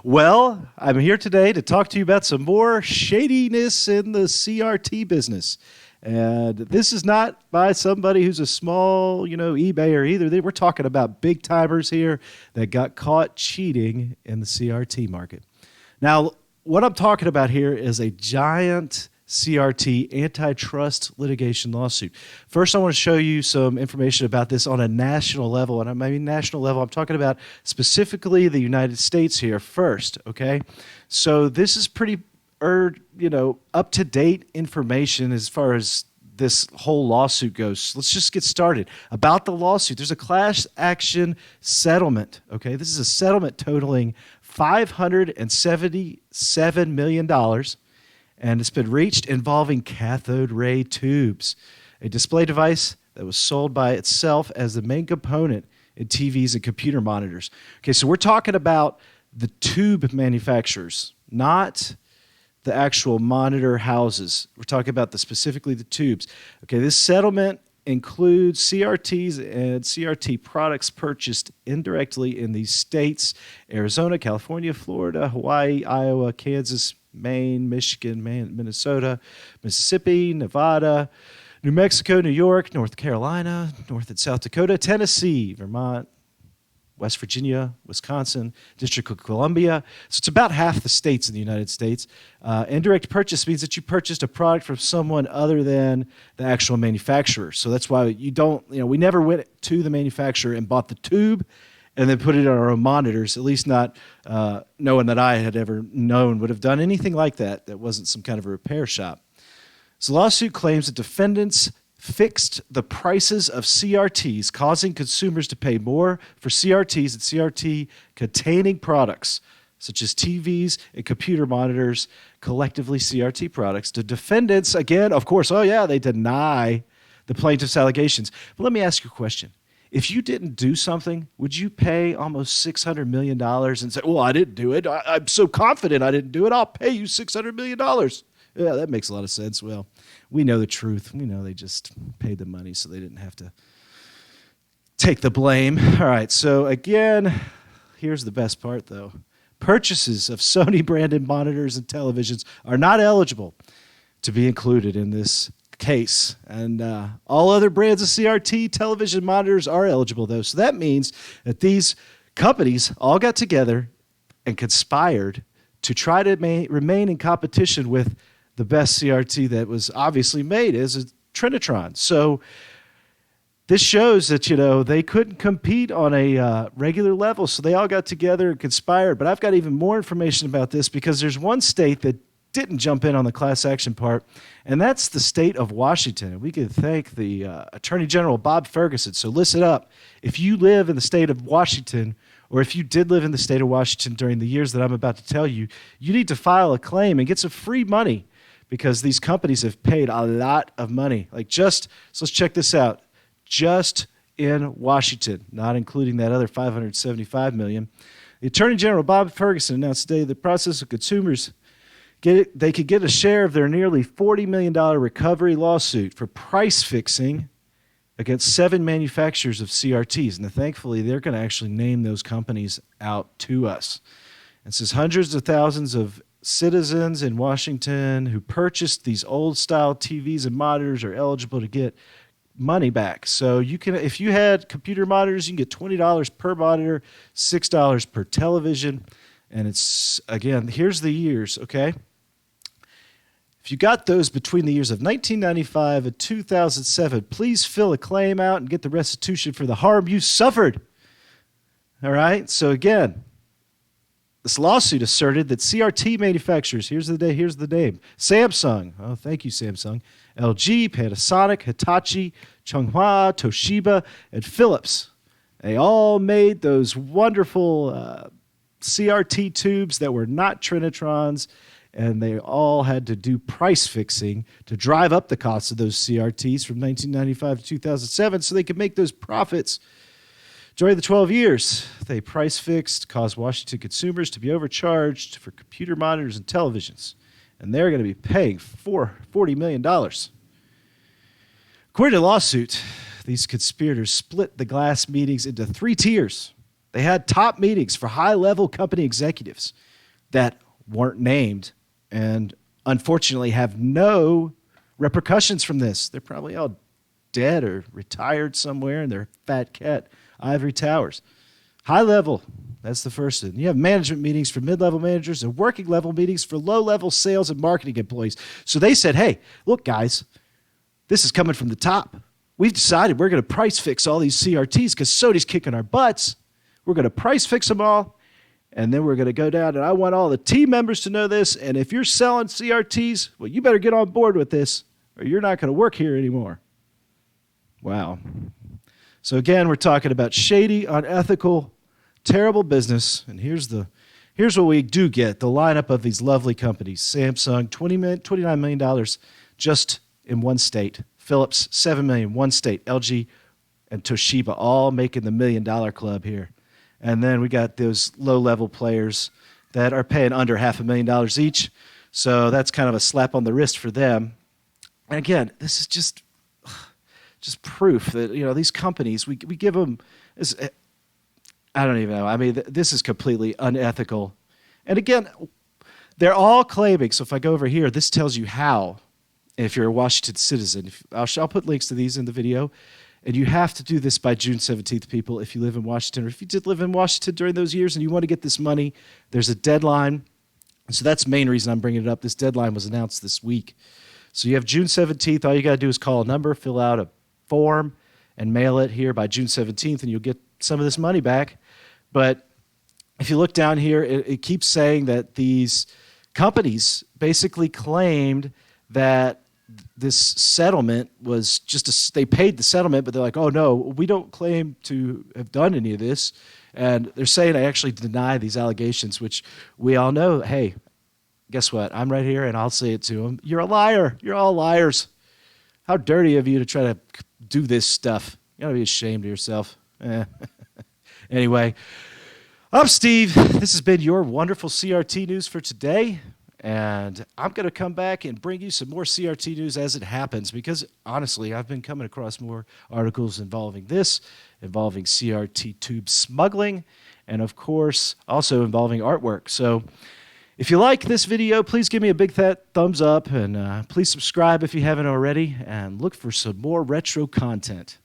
Well, I'm here today to talk to you about some more shadiness in the CRT business. And this is not by somebody who's a small, eBayer either. We're talking about big timers here that got caught cheating in the CRT market. Now, what I'm talking about here is a giant CRT antitrust litigation lawsuit. First, I want to show you some information about this on a national level. And I mean national level, I'm talking about specifically the United States here first, okay? So this is pretty, up-to-date information as far as this whole lawsuit goes. Let's just get started. About the lawsuit, there's a class action settlement, okay? This is a settlement totaling $577 million, and it's been reached involving cathode ray tubes, a display device that was sold by itself as the main component in TVs and computer monitors. Okay, so we're talking about the tube manufacturers, not the actual monitor houses. We're talking about specifically the tubes. Okay, this settlement includes CRTs and CRT products purchased indirectly in these states: Arizona, California, Florida, Hawaii, Iowa, Kansas, Maine, Michigan, Minnesota, Mississippi, Nevada, New Mexico, New York, North Carolina, North and South Dakota, Tennessee, Vermont, West Virginia, Wisconsin, District of Columbia. So it's about half the states in the United States. Indirect purchase means that you purchased a product from someone other than the actual manufacturer. So that's why we never went to the manufacturer and bought the tube and then put it on our own monitors, at least not no one that I had ever known would have done anything like that. That wasn't some kind of a repair shop. So the lawsuit claims that defendants fixed the prices of CRTs, causing consumers to pay more for CRTs and CRT-containing products, such as TVs and computer monitors, collectively CRT products. The defendants, again, of course, they deny the plaintiff's allegations. But let me ask you a question. If you didn't do something, would you pay almost $600 million and say, well, I didn't do it. I'm so confident I didn't do it. I'll pay you $600 million. Yeah, that makes a lot of sense. Well, we know the truth. We know they just paid the money so they didn't have to take the blame. All right, so again, here's the best part, though. Purchases of Sony-branded monitors and televisions are not eligible to be included in this case. And all other brands of CRT television monitors are eligible, though. So that means that these companies all got together and conspired to try to remain in competition with the best CRT that was obviously made is a Trinitron. So this shows that, they couldn't compete on a regular level, so they all got together and conspired. But I've got even more information about this because there's one state that didn't jump in on the class action part, and that's the state of Washington. And we can thank the Attorney General, Bob Ferguson. So listen up. If you live in the state of Washington, or if you did live in the state of Washington during the years that I'm about to tell you, you need to file a claim and get some free money because these companies have paid a lot of money. So let's check this out. Just in Washington, not including that other $575 million, the Attorney General, Bob Ferguson, announced today the process of consumers they could get a share of their nearly $40 million recovery lawsuit for price fixing against 7 manufacturers of CRTs. And thankfully, they're going to actually name those companies out to us. It says hundreds of thousands of citizens in Washington who purchased these old-style TVs and monitors are eligible to get money back. So you can, if you had computer monitors, you can get $20 per monitor, $6 per television. And it's, again, here's the years, okay? If you got those between the years of 1995 and 2007, please fill a claim out and get the restitution for the harm you suffered. All right? So again, this lawsuit asserted that CRT manufacturers, here's the name, Samsung, oh, thank you, Samsung, LG, Panasonic, Hitachi, Chunghwa, Toshiba, and Philips, they all made those wonderful CRT tubes that were not Trinitrons, and they all had to do price fixing to drive up the cost of those CRTs from 1995 to 2007 so they could make those profits. During the 12 years, they price fixed, caused Washington consumers to be overcharged for computer monitors and televisions, and they're going to be paying $40 million. According to the lawsuit, these conspirators split the glass meetings into 3 tiers. They had top meetings for high-level company executives that weren't named and unfortunately have no repercussions from this. They're probably all dead or retired somewhere in their fat cat ivory towers. High level, that's the first thing. You have management meetings for mid-level managers and working level meetings for low-level sales and marketing employees. So they said, hey, look, guys, this is coming from the top. We've decided we're going to price fix all these CRTs because Sony's kicking our butts. We're going to price fix them all, and then we're going to go down, and I want all the team members to know this, and if you're selling CRTs, well, you better get on board with this, or you're not going to work here anymore. Wow. So again, we're talking about shady, unethical, terrible business, and here's what we do get, the lineup of these lovely companies. Samsung, $29 million just in one state. Philips, $7 million, one state. LG and Toshiba all making the $1 million club here. And then we got those low-level players that are paying under $500,000 each. So that's kind of a slap on the wrist for them. And again, this is just proof that, these companies, we give them, I don't even know. I mean, this is completely unethical. And again, they're all claiming, so if I go over here, this tells you how, if you're a Washington citizen. I'll put links to these in the video. And you have to do this by June 17th, people, if you live in Washington. Or if you did live in Washington during those years and you want to get this money, there's a deadline. So that's the main reason I'm bringing it up. This deadline was announced this week. So you have June 17th. All you got to do is call a number, fill out a form, and mail it here by June 17th, and you'll get some of this money back. But if you look down here, it keeps saying that these companies basically claimed that this settlement was they paid the settlement, but they're like, oh, no, we don't claim to have done any of this. And they're saying I actually deny these allegations, which we all know, hey, guess what? I'm right here, and I'll say it to them. You're a liar. You're all liars. How dirty of you to try to do this stuff. You got to be ashamed of yourself. Anyway, I'm Steve. This has been your wonderful CRT news for today. And I'm going to come back and bring you some more CRT news as it happens because, honestly, I've been coming across more articles involving CRT tube smuggling, and, of course, also involving artwork. So if you like this video, please give me a big thumbs up, and please subscribe if you haven't already, and look for some more retro content.